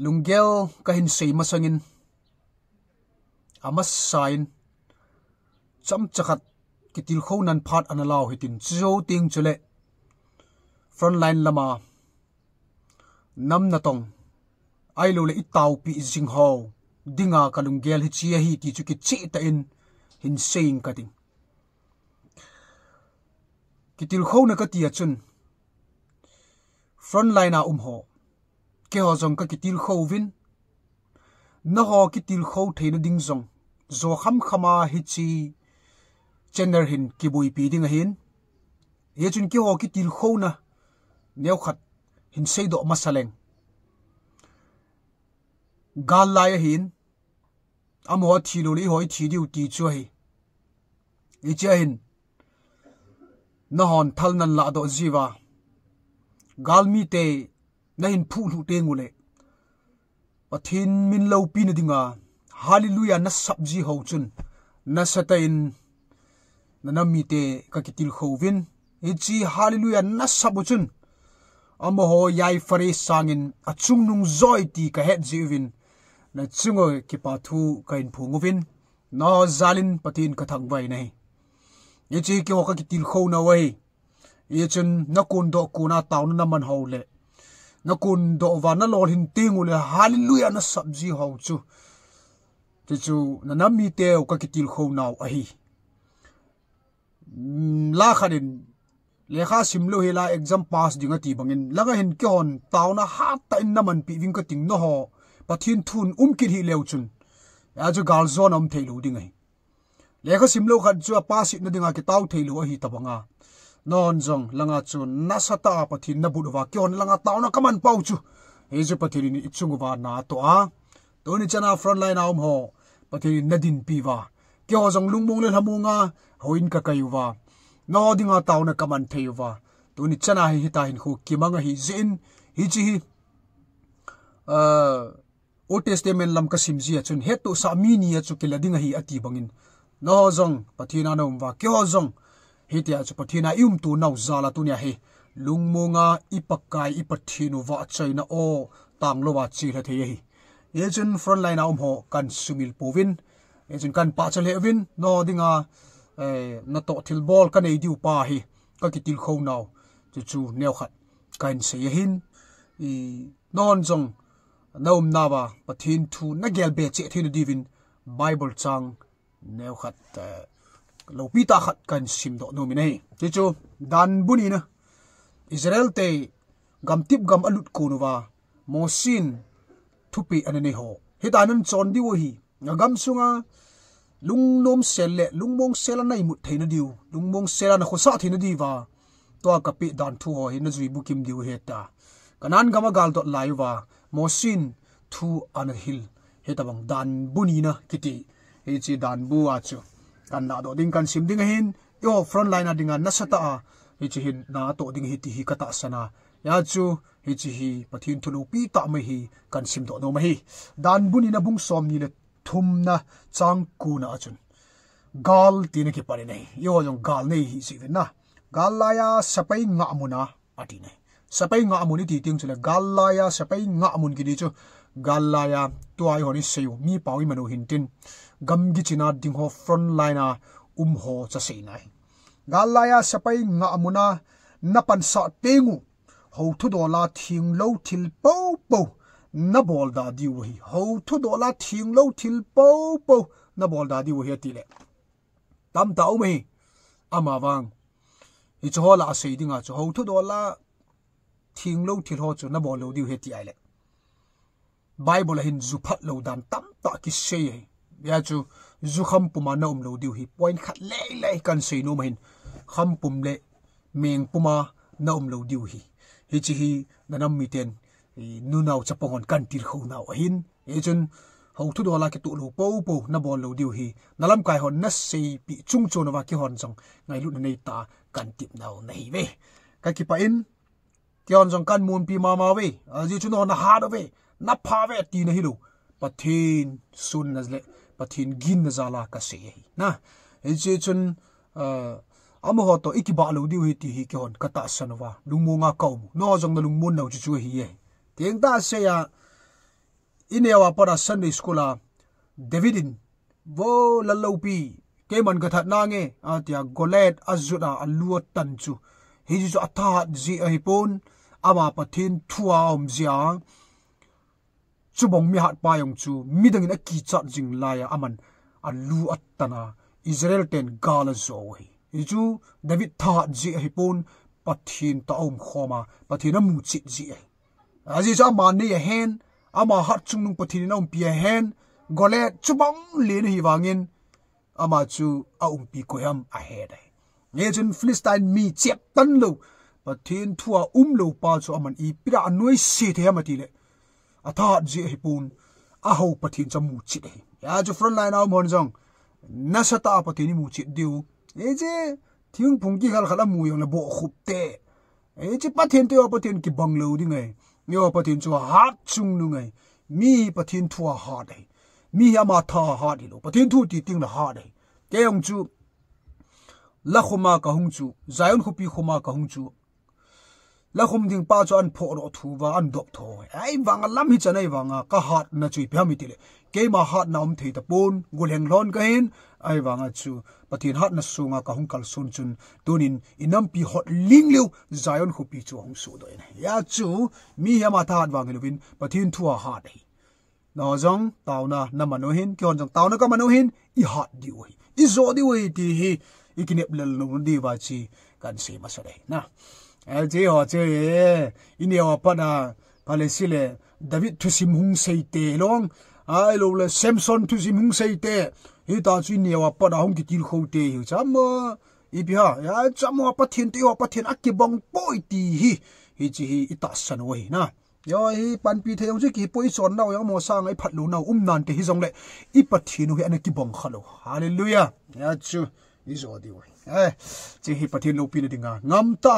lungel ka hin sei masangin ama sain cham chakhat kitil kho nan phat analaw hitin zo ting chule frontline lama nam na tong ai lo le itaw pi jing ho dinga kalungel hi chia hi ti chu ki chi ta in hin sein ka ding kitil kho na ka ti achun frontline a ho ke ho jong ka kitil kho vin na ho kitil kho thein ding jong zo kham khama hi chi chener hin kibui pi ding hin ye chun ki ho kitil kho na neu khat hin sei do masaleng gal lai hin amo thi lo li hoi thi diu ti chu hi i che hin na hon thal nan la do jiwa gal mi te na hin phu lu te ngule pathin min lo pi na dinga hallelujah na sabji ho chun na satain na mi te ka kitil khovin i chi hallelujah na sabu chun amo ho yai fare sangin achung nung zoi ti ka het jiwin na chungo ki pa thu kain phungovin no zalin patin ka thang vai nei ye chi ki ho ka kitil kho na wai ye chun na kun do kuna taun na man ho le na kun do wa na lol hin tingu le hallelujah na sabji ho chu chu na nami te ka kitil kho naw a hi la khanin lekha simlo hela exam pass dinga ti bangin laga hin kyon tauna hat ta in naman pi wing ka ting no ho pathin thun kit hi leu chun ya ju gal zone am theilu dingai lekha simlo khat chu pass na dinga ki taw theilu hi tabanga non jong langa chu nasata pathin na budwa kyon langa tauna kaman pau chu he ju pathin ni ichungwa na to a to ni chana front line am ho pathin nadin piwa kyo jong lungmong le hamunga hoin ka kayuwa no dinga tauna kaman theiwa to ni chana hi ta hin khu kimanga hi zin hi chi hi o testament lam ka simji achun he to sa mi ni achu kila dinga hi ati bangin no jong pathina nom wa kyo jong hi tia chu pathina tu nau zala tu nya he lungmonga ipakai ipathinu wa chaina o tanglo wa chi la thei hi ye chun front line am ho kan sumil povin ye chun kan pa chale vin no dinga na to thil bol ka nei diu pa hi ka kitil kho naw chu neu khat kan se hin I non jong naum nawa pathin thu na gel be che thin divin bible chang neu khat lo pita khat kan sim do no mi nei chu dan buni na Israel te gam tip gam alut ko nuwa mosin thupi anani ho hitanan chon diu hi ngam sunga lungnom selle lungmong sela nai mut theina diu lungmong sela na khosa theina diwa to ka pi dan thu ho hin zui bukim diu heta kanan gama gal dot laiwa mosin thu an hil hetabang dan bunina kiti he chi dan bu a chu kan na do ding kan sim ding hin yo front line adinga nasata a he chi hin na to ding hi ti hi kata sana ya chu he chi hi pathin thulu pi ta mai hi kan sim do no mai dan bunina bung som ni le thum na chang ku na achun gal tin ki pare nei yo jong gal nei hi si na gal la ya sapai nga muna ati nei sapai nga amuni ti ting chule gal la ya sapai nga amun ki di chu gal la ya to ai honi seyu mi pawi manu hintin gam gi china ding ho front line a ho cha sei nai gal la ya sapai nga amuna napan sa tengu ho thu do la thing lo thil po po na bol da di hi ho thu do la thing lo thil po po na bol da di hi ti le tam ta u me ama wang I chu hola sei dinga chu ho thu do la thing lo thil ho chu na bol lo di hi ti ai le bible hin zu phat lo dan tam ta ki sei ya chu zu kham puma na lo di hi point khat le le kan sei no mahin kham pum le meng puma na lo di hi chi hi nanam mi ten nu naw chapongon kan tir kho naw hin e chun ho thu do la ki tu lo po po na bol lo diu hi nalam kai hon na sei pi chung chon wa ki hon jong ngai lu nei ta kan tip naw nei ve ka ki pa in kyon jong kan mun pi ma ma ve a ji chu no na ha do ve na pha ve ti na hi lu pathin sun na le pathin gin na zala ka se hi na e ji chun amo ho to ikiba lo diu hi ti hi ki hon kata sanwa lungmo nga kaum no jong na lungmun naw chu chu hi ye tieng ta se ya inewa para Sunday school a Davidin vo lalopi ke man ga that na nge atia golet azuda aluat tan chu hi ju atha ji a hipon ama pathin thua om zia chubong mi hat pa yong chu midang na ki chat jing laya aman alu attana Israel ten gala zo hi ju David tha ji a hipon pathin ta om khoma pathin a mu chi ji aji cha man ni a hen ama hat chung nung pathin na om pi a hen golet chubong le ni wangin ama chu a pi koyam a he dai nge chen Philistine mi chep tan lo pathin thua lo pa chu aman I pira anoi se the amati le atha ji hipun a ho pathin chamu chi dai ya chu front line aw mon jong nasata pathin mu chi diu e je thiung phung ki khal khala mu yong la bo khup te e je pathin te pathin ki banglo ding ai nyo pathin chu hat chung nu ngai mi pathin thua ha dai mi ama tha ha di lo pathin thu ti ting la ha dai ke yong chu la khoma ka hung chu zayon khupi khoma ka hung chu la khum ding pa chu an pho ro thu wa an dop tho ai wang lam hi chanai wanga ka hat na chui phami tile ke ma hat na om thei ta pon guleng lon ka hin ai wanga chu pathin hat na sunga ka hung kal sun chun tunin inam pi hot ling liu zayon khupi chu hung su doi ya chu mi ya ma tha wang lovin pathin thua ha dai no jong tauna na mano hin kyon jong tauna ka mano hin I hat di oi I zo di oi ti hi ikinep lel no di wa chi kan se ma sa dai na je ho che inewa pana palesile David thusim hung sei te long ai lo le Samson thusim hung sei te hi ta chu inewa pana hung ki til kho te hi cham I bi ha ya cham wa pathin te wa pathin akibong poi ti hi chi hi ita san wei na yo hi pan pi the yong chi ki poi son naw yang mo sang ai phat lu naw nan te hi jong le I pathin hi an ki bong khalo hallelujah ya chu I zo di wei chi hi pathin lo pi dinga ngam ta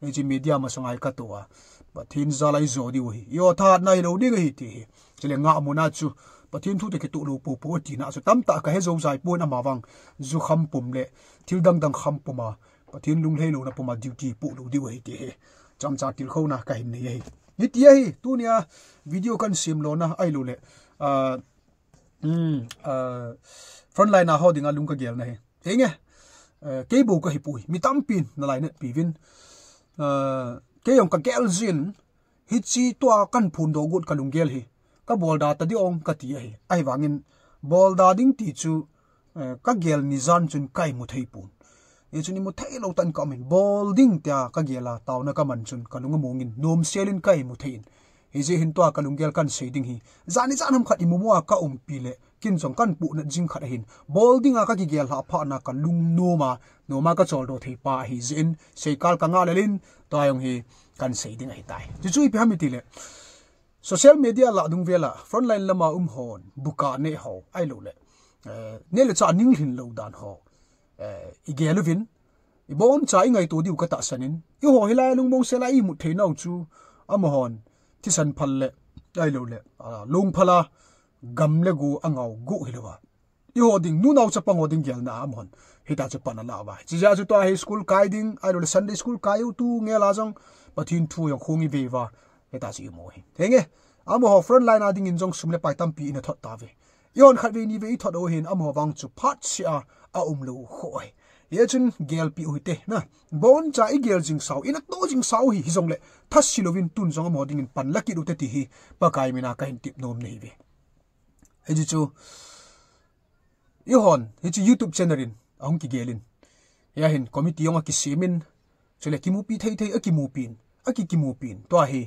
e chi media ma sangai ka to a pathin zalai zo di wi yo tha nai lo ding hi ti chile nga mona chu pathin thu te ke tu lo po po ti na so tam ta ka he zo zai pon ama wang zu kham pum le thil dang dang kham puma pathin lung lei lo na puma duty pu lo di wi ti cham cha til kho na ka hin nei hi ni ti hi tu nia video kan sim lo na ai lo le front line na ho dinga lung ka gel na he nge ke bu ka hi pui mi tam pin na lai na pi vin ke yong ka gel zin hi chi to kan phun do gut kalung gel hi ka bol da ta di ong ka ti hi ai wangin bol da ding ti chu ka gel ni zan chun kai mu thei pun e chuni mu thei lo tan comment bol ding ta ka gela taw na ka man chun kalung mongin nom selin kai mu thein hi je hin to kalung gel kan sei ding hi zani zanam khat imu mo ka pi le kin jong kan pu na jing khat hin bol dinga ka ki gel ha pha na ka lung no ma ka chol do thei pa hi zin sei kal ka nga lelin to ayong hi kan sei ding ai tai chu chui pi hamiti le social media la dung vela frontline lama hon buka ne ho ai lo le ne le cha ning hin lo dan ho I gelovin I bon cha ngai to diu ka ta sanin I ho hilai lung mong sela I mu thei nau chu amahon ti san phal le ai lo le lung phala gam le gu angau gu hilowa I ho ding nu nau cha pang ho ding gel na amon hita chu pana la wa chi ja chu to high school kai ding ai lo Sunday school kai tu nge la jong pathin thu yong khongi ve wa hita chi mo hi thenge amo ho front line ading in jong sumle pai tam pi in thot ta ve yon khat ve ni ve thot o hin amo wang chu phat sia a lo khoi ye chun gel pi uite na bon cha I gel jing sau in to jing sau hi jong le thas silovin tun jong mo ding in pan laki u te ti hi pa kai mina ka hin tip nom nei ve he chu Yohon he chu YouTube channel in ang ki gelin ya hin committee yong ki simin chule ki mu pi thei thei aki mu pin to hi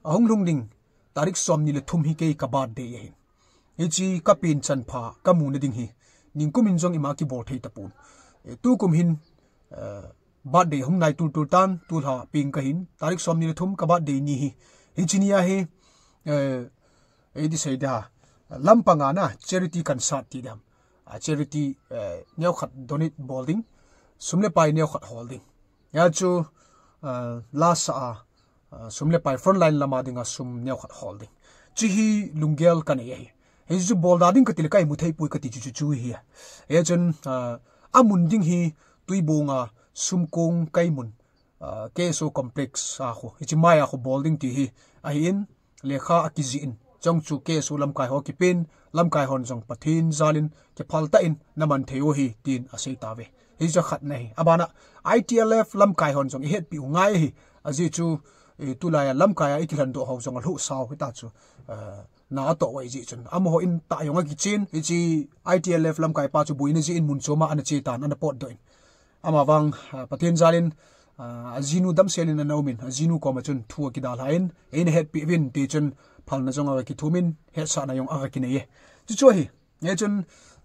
ahong lung ding tarik som ni le thum hi ke ka bad de hin he chi ka pin chan pha ka mu na ding hi ning kumin jong ima ki bol thei tapun tu kum hin bad de hum nai tu tan tu ha ping ka hin tarik som ni le thum ka bad de ni hi he chi ni ya he di sei da lampanga na charity kan sat ti dam charity neo khat donate bolding sumle pai neo khat holding ya chu last sumle pai front line lama dinga sum neo khat holding chi hi lungel kan ye he ju bolda ding katil kai muthai pui kati chu hi ya chen amun ding hi tuibonga sumkong kaimun keso complex ho hi chi maya ho bolding ti hi a hin lekha akizin trong chu ke su lam kai ho ki pin lam kai hon jong pathin zalin ke phalta in naman theo hi tin asei ta ve hi jo khat nei abana ITLF lam kai hon jong het pi ngai hi aji chu tulaya lam kai ikilan do ho jong lu saw hi ta chu na to wai ji chun am ho in ta yonga ki chin chi ITLF lam kai pa chu buina ji in mun choma an chi tan an pot doin ama wang pathin zalin azinu dam selin an naumin azinu ko ma chun thu ki dal hain in het pi win ti chun phalna jonga ki thumin he sa na yong aga ki nei chu chu hi nge chun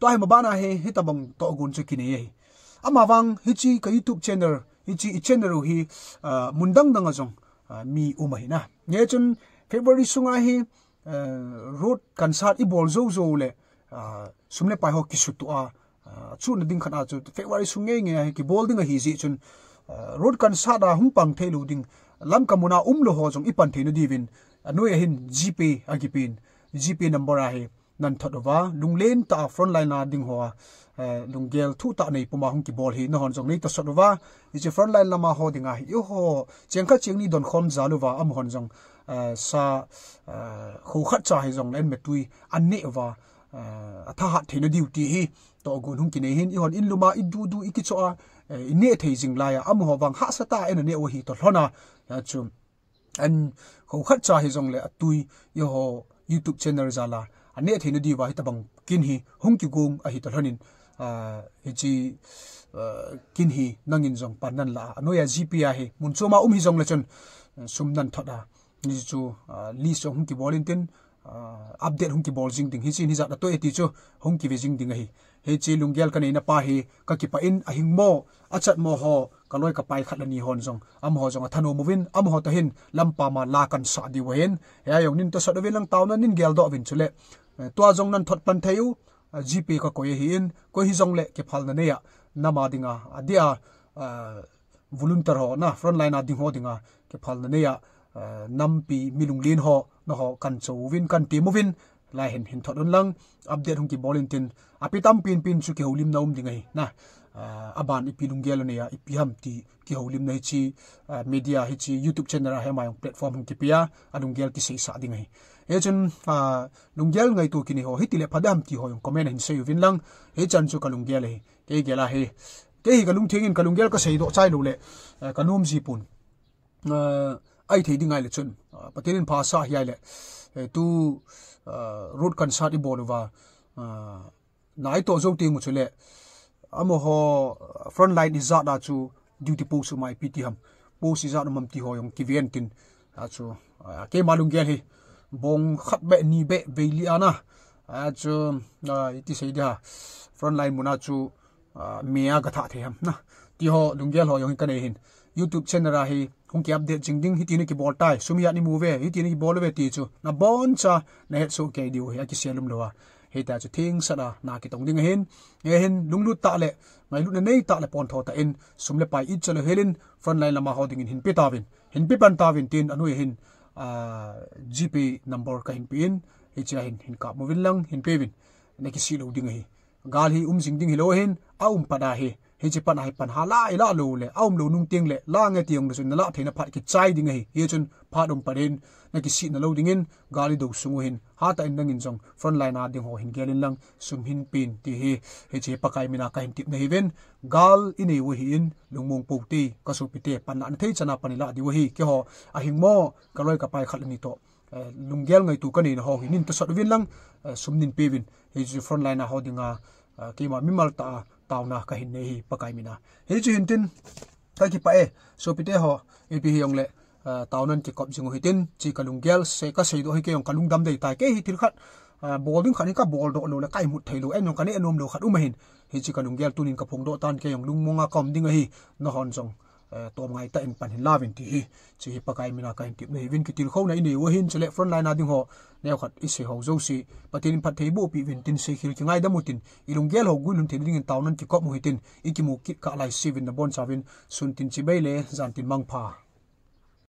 to hai ma bana he hitabang to gun chu ki nei ama wang hi chi ka YouTube channel hi chi channel hi mundang dang ajong mi umai na nge chun February sunga hi road kansat I bol zo zo le sumle pai ho ki su to a chu na ding khana chu February sunge nge ki bol ding hi ji chun road kansat a hung pang thelu ding lam kamuna lo ho jong ipan thenu divin anoi hin Gpay agipin Gpay number a he nan thodowa lunglen ta front line na ding ho lunggel thu ta nei puma hung ki bol hi no hon jong nei to sodowa I front line lama ho dinga hi yo ho chengkha chengni don khom zaluwa am hon jong sa khu khat cha hi jong len metui anne wa atha hat thenu duty hi to gun hung ki nei hin I hon in luma I du iki cho a ne thei jing la ya am ho wang ha sa ta en ne o hi to hlona chum an khu khat cha hi jong le atui yo ho YouTube channel zala ane thinu di wa hitabang kin hi hung ki gung a hi to hlonin hi chi kin hi nangin jong panan la anoya Gpay he mun choma hi jong le chon sumnan thoda ni chu li so hung ki bolintin update hung ki bol jing ding hi chin hi za to eti chu hung ki vejing ding hi he chi lunggel kan ina pa hi ka ki pa in a hing mo achat mo ho kaloi ka pai khatlani hon jong am ho jong thano movin am ho to hin lampa ma la kan sa di wen ya yong nin to sa do lang taw na nin gel do vin chule to jong nan thot pan theu Gpay ka ko hi in ko hi jong le ke phal na ne ya nama dinga adia volunteer ho na front line a ding ho dinga ke phal na ne ya nampi milunglin ho no ho kan chowin kan ti movin lai hin thodon lang update hung ki bolintin apitam pin chu ki holim naum dingai na aban ipilunggel ne ya ipiham ti ki holim nei chi media hi chi YouTube channel ha ma platform hung ki pia alunggel ki sei sa dingai e chun lunggel ngai tu ki ni ho hitile phadam ti ho comment hin sei win lang he chan chu kalunggel he ke gela he ke hi kalung thengin kalunggel ka sei do chai lo le kanum ji pun ai thei dingai le chun patilin pha sa hi le tu road kansat I bolwa nai to zo ting chule amo ho front line is za chu duty post mai pt ham post is za mam ti ho yong kiven tin chu ke malunggel hi bong khat be ni be veili ana chu iti sei da front line muna chu mea ga tha the ham na ti ho lunggel ho yong kanei hin YouTube channel a hi hung ki update jingding hi tini ki bol tai sumya ni move hi tini ki bol ve ti chu na bon cha na het so ke diu hi ki selum lowa he ta chu thing sada na ki tong ding hin nge hin lunglu ta le ngai lu nei ta le pon tho ta in sumle pai I chalo helin front line lama ho ding hin pe tawin hin pe pan tawin tin anui hin Gpay number ka hin pin hi cha hin ka movin lang hin pe win ne ki si lo ding hi gal hi jingding hi lo hin pada hi he chi pan hai pan hala ila lo le lo nung ting le la nge tiang na chun na la theina phat ki chai ding hi ye chun phadum parin na ki si na lo ding in gali do sungu hin ha ta in dangin jong front line a ding ho hin gelin lang sum hin pin ti hi he che pakai mina ka hin tip na hi ven gal inei wo hi in lungmong pu ti ka su pite pan na thei chana panila di wo hi ke ho a hing mo ka loi ka pai khat ni to lunggel ngai tu ka ni na ho hin to sot win lang sum nin pe win he chi front line a ho dinga ki ma mimal ta tawna ka hin nei hi pakai mina he chu hin tin ka ki pa e so pite ho e pi hiong le tawnan ki kop jingu hitin chi kalunggel se ka sei do hi ke yong kalung dam dei tai ke hi til khat bowling khani ka ball do lo le kai mut thailu en yong kani anom lo khat umahin hi chi kalunggel tunin ka phong do tan ke yong lungmonga kom ding hi no hon jong tom ngai ta in pan hin lavin ti hi chi pakai mina ka hin tip nei win ki til kho na ini wo hin chele front line a ding ho neu khat I se ho zo si patin phat thei bu pi win tin se khil ki ngai da mutin ilunggel ho gulun tin ding in tawnan ki kop mu hitin ikimu kit ka lai sivin na bon chawin sun tin chi bei le zan tin mang pha